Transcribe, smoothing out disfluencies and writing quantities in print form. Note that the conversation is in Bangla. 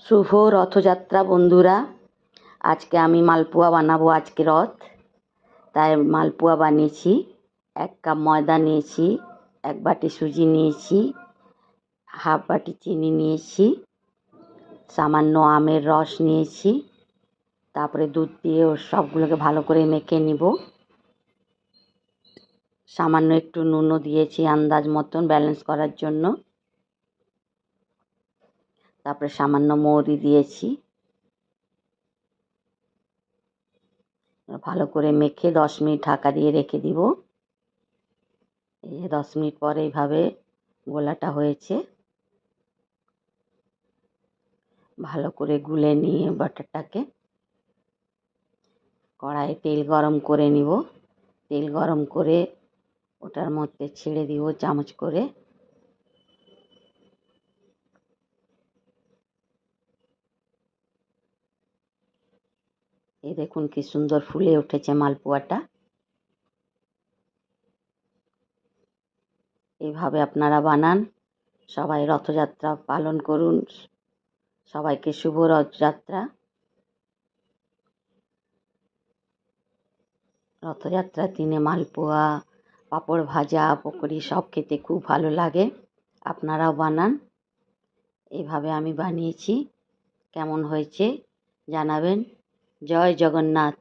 শুভ রথযাত্রা বন্ধুরা। আজকে আমি মালপোয়া বানাবো। আজকে রথ, তাই মালপোয়া বানিয়েছি। 1 কাপ ময়দা নিয়েছি, 1 বাটি সুজি নিয়েছি, হাফ বাটি চিনি নিয়েছি, সামান্য আমের রস নিয়েছি। তারপরে দুধ দিয়ে সবগুলোকে ভালো করে মেখে নিব। সামান্য একটু নুনও দিয়েছি আন্দাজ মতন ব্যালেন্স করার জন্য। তারপরে সামান্য মৌরি দিয়েছি। ভালো করে মেখে 10 মিনিট ঢাকা দিয়ে রেখে দিব। এই 10 মিনিট পরে এইভাবে গোলাটা হয়েছে। ভালো করে গুলে নিয়ে বাটারটাকে কড়াইয়ে তেল গরম করে নিব। তেল গরম করে ওটার মধ্যে ছেড়ে দিব চামচ করে। এই দেখুন কি সুন্দর ফুলে উঠেছে মালপোয়াটা। এইভাবে আপনারা বানান। সবাই রথযাত্রা পালন করুন। সবাইকে শুভ রথযাত্রা। রথযাত্রার দিনে মালপোয়া, পাঁপড় ভাজা, পকোড়ি সব খেতে খুব ভালো লাগে। আপনারাও বানান। এইভাবে আমি বানিয়েছি। কেমন হয়েছে জানাবেন। জয় জগন্নাথ।